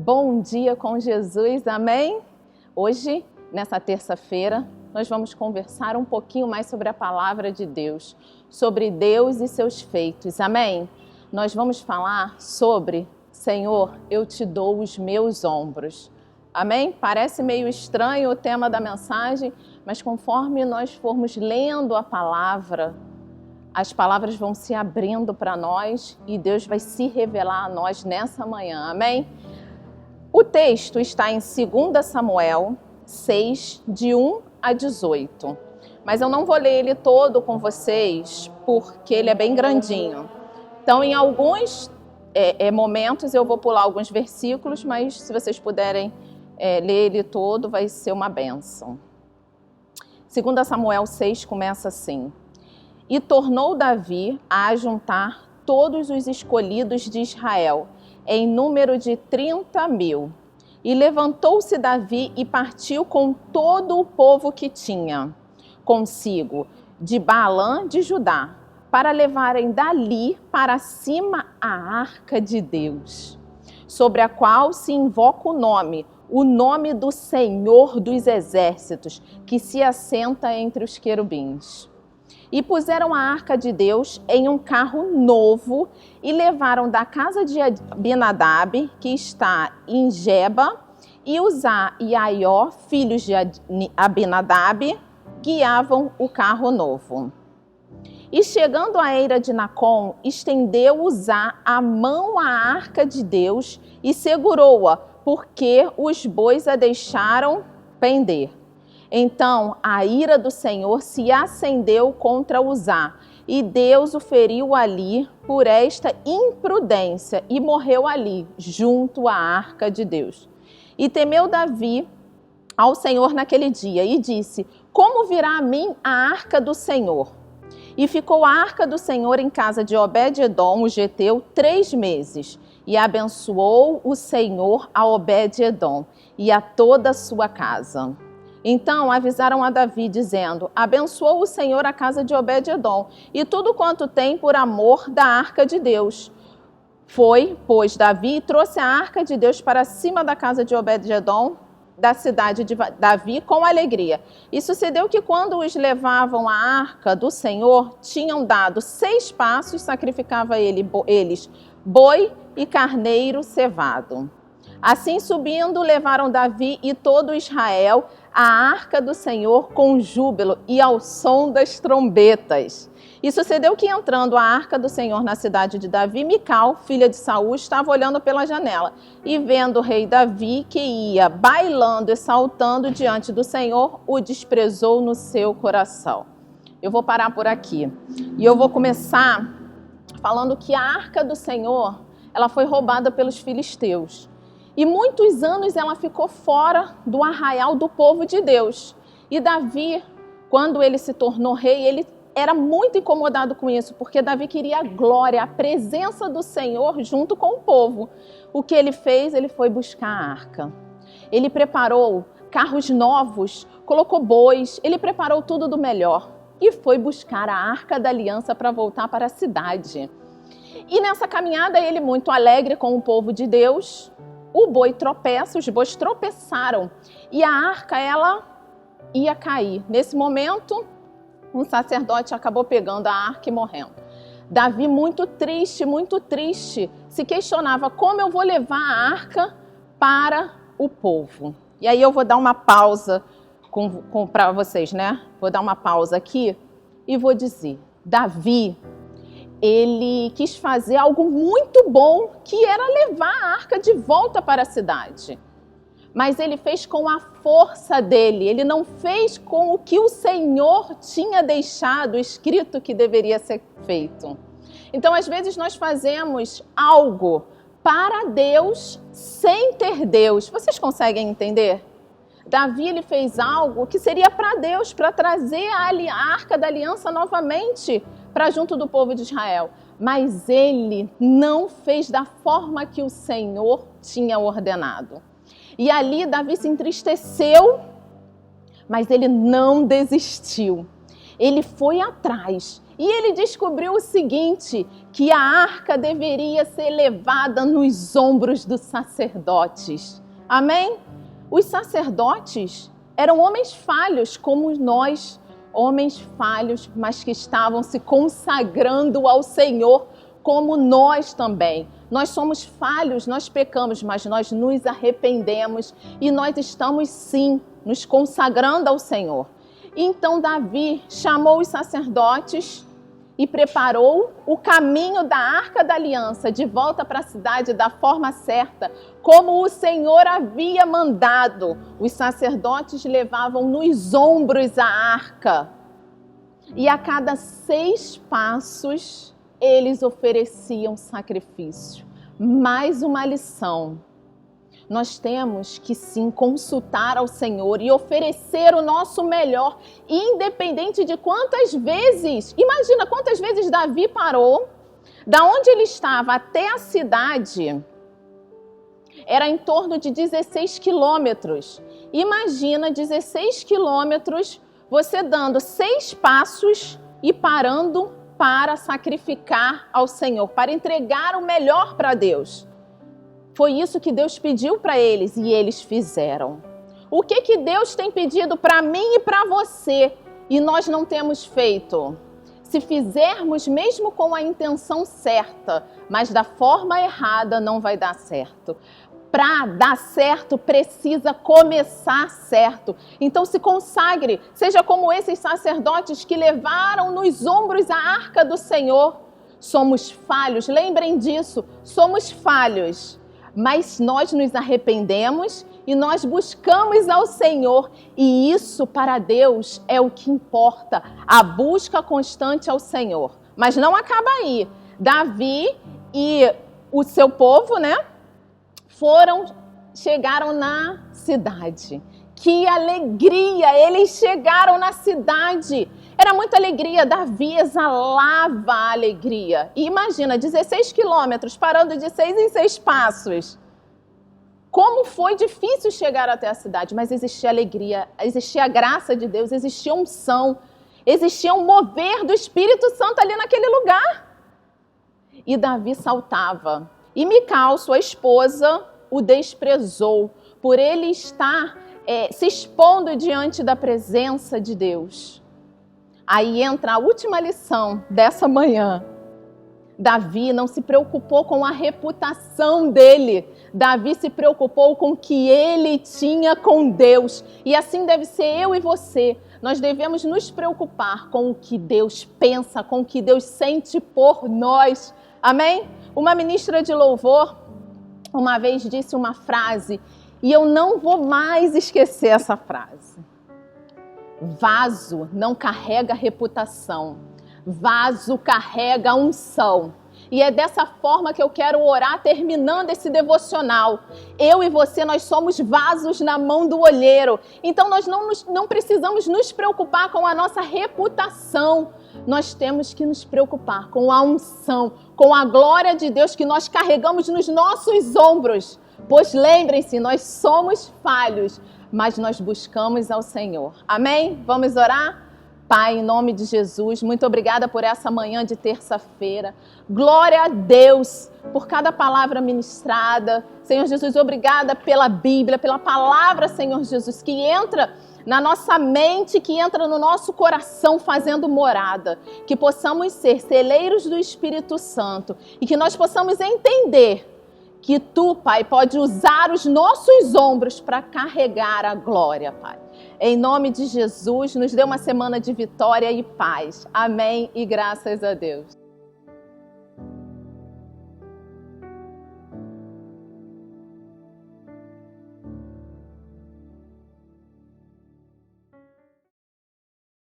Bom dia com Jesus, amém? Hoje, nessa terça-feira, nós vamos conversar um pouquinho mais sobre a palavra de Deus, sobre Deus e seus feitos, amém? Nós vamos falar sobre, Senhor, eu te dou os meus ombros, amém? Parece meio estranho o tema da mensagem, mas conforme nós formos lendo a palavra, as palavras vão se abrindo para nós e Deus vai se revelar a nós nessa manhã, amém? O texto está em 2 Samuel 6, de 1 a 18. Mas eu não vou ler ele todo com vocês, porque ele é bem grandinho. Então, em alguns momentos, eu vou pular alguns versículos, mas se vocês puderem ler ele todo, vai ser uma bênção. 2 Samuel 6 começa assim. E tornou Davi a ajuntar todos os escolhidos de Israel, em número de 30.000. E levantou-se Davi e partiu com todo o povo que tinha consigo, de Baalã de Judá, para levarem dali para cima a arca de Deus, sobre a qual se invoca o nome do Senhor dos Exércitos, que se assenta entre os querubins. E puseram a arca de Deus em um carro novo e levaram da casa de Abinadab, que está em Geba, e Uzá e Aió, filhos de Abinadab, guiavam o carro novo. E chegando à eira de Nacon, estendeu Uzá a mão à arca de Deus e segurou-a, porque os bois a deixaram pender. Então a ira do Senhor se acendeu contra Uzá, e Deus o feriu ali por esta imprudência, e morreu ali, junto à arca de Deus. E temeu Davi ao Senhor naquele dia, e disse: como virá a mim a arca do Senhor? E ficou a arca do Senhor em casa de Obed-edom, o geteu, 3 meses. E abençoou o Senhor a Obed-edom e a toda a sua casa. Então avisaram a Davi, dizendo: abençoou o Senhor a casa de Obed-edom e tudo quanto tem por amor da arca de Deus. Foi, pois, Davi e trouxe a arca de Deus para cima da casa de Obed-edom, da cidade de Davi, com alegria. E sucedeu que quando os levavam à arca do Senhor, tinham dado 6 passos, sacrificava eles boi e carneiro cevado. Assim subindo, levaram Davi e todo Israel a arca do Senhor com júbilo e ao som das trombetas. E sucedeu que, entrando a arca do Senhor na cidade de Davi, Mical, filha de Saul, estava olhando pela janela. E vendo o rei Davi, que ia bailando e saltando diante do Senhor, o desprezou no seu coração. Eu vou parar por aqui. E eu vou começar falando que a arca do Senhor, ela foi roubada pelos filisteus. E muitos anos ela ficou fora do arraial do povo de Deus. E Davi, quando ele se tornou rei, ele era muito incomodado com isso, porque Davi queria a glória, a presença do Senhor junto com o povo. O que ele fez? Ele foi buscar a arca. Ele preparou carros novos, colocou bois, ele preparou tudo do melhor e foi buscar a arca da aliança para voltar para a cidade. E nessa caminhada, ele muito alegre com o povo de Deus, o boi tropeça, os bois tropeçaram e a arca, ela ia cair. Nesse momento, um sacerdote acabou pegando a arca e morrendo. Davi, muito triste, se questionava: como eu vou levar a arca para o povo? E aí eu vou dar uma pausa para vocês, né? Vou dar uma pausa aqui e vou dizer: Davi, ele quis fazer algo muito bom, que era levar a arca de volta para a cidade. Mas ele fez com a força dele, ele não fez com o que o Senhor tinha deixado escrito que deveria ser feito. Então, às vezes, nós fazemos algo para Deus sem ter Deus. Vocês conseguem entender? Davi, ele fez algo que seria para Deus, para trazer a arca da aliança novamente para junto do povo de Israel. Mas ele não fez da forma que o Senhor tinha ordenado. E ali Davi se entristeceu, mas ele não desistiu. ele foi atrás e ele descobriu o seguinte, que a arca deveria ser levada nos ombros dos sacerdotes. Amém? Os sacerdotes eram homens falhos como nós, homens falhos, mas que estavam se consagrando ao Senhor como nós também. Nós somos falhos, nós pecamos, mas nós nos arrependemos e nós estamos sim nos consagrando ao Senhor. Então Davi chamou os sacerdotes e preparou o caminho da Arca da Aliança de volta para a cidade da forma certa, como o Senhor havia mandado. Os sacerdotes levavam nos ombros a arca e a cada 6 passos eles ofereciam sacrifício. Mais uma lição. Nós temos que sim consultar ao Senhor e oferecer o nosso melhor, independente de quantas vezes, imagina quantas vezes Davi parou, da onde ele estava até a cidade, era em torno de 16 quilômetros. Imagina 16 quilômetros, você dando 6 passos e parando para sacrificar ao Senhor, para entregar o melhor para Deus. Foi isso que Deus pediu para eles e eles fizeram. O que Deus tem pedido para mim e para você e nós não temos feito? Se fizermos mesmo com a intenção certa, mas da forma errada, não vai dar certo. Para dar certo, precisa começar certo. Então se consagre, seja como esses sacerdotes que levaram nos ombros a arca do Senhor. Somos falhos, lembrem disso, somos falhos. Mas nós nos arrependemos e nós buscamos ao Senhor. E isso para Deus é o que importa, a busca constante ao Senhor. Mas não acaba aí. Davi e o seu povo, chegaram na cidade. Que alegria! Eles chegaram na cidade. Era muita alegria, Davi exalava a alegria. E imagina, 16 quilômetros, parando de 6 em 6 passos. Como foi difícil chegar até a cidade, mas existia alegria, existia a graça de Deus, existia unção, existia um mover do Espírito Santo ali naquele lugar. E Davi saltava. E Mical, sua esposa, o desprezou por ele estar se expondo diante da presença de Deus. Aí entra a última lição dessa manhã. Davi não se preocupou com a reputação dele. Davi se preocupou com o que ele tinha com Deus. E assim deve ser eu e você. Nós devemos nos preocupar com o que Deus pensa, com o que Deus sente por nós. Amém? Uma ministra de louvor uma vez disse uma frase e eu não vou mais esquecer essa frase. Vaso não carrega reputação, vaso carrega unção. E é dessa forma que eu quero orar terminando esse devocional. Eu e você, nós somos vasos na mão do olheiro. Então nós não precisamos nos preocupar com a nossa reputação. Nós temos que nos preocupar com a unção, com a glória de Deus que nós carregamos nos nossos ombros. Pois lembrem-se, nós somos falhos, mas nós buscamos ao Senhor. Amém? Vamos orar? Pai, em nome de Jesus, muito obrigada por essa manhã de terça-feira. Glória a Deus por cada palavra ministrada. Senhor Jesus, obrigada pela Bíblia, pela palavra, Senhor Jesus, que entra na nossa mente, que entra no nosso coração fazendo morada. Que possamos ser celeiros do Espírito Santo e que nós possamos entender que Tu, Pai, pode usar os nossos ombros para carregar a glória, Pai. Em nome de Jesus, nos dê uma semana de vitória e paz. Amém e graças a Deus.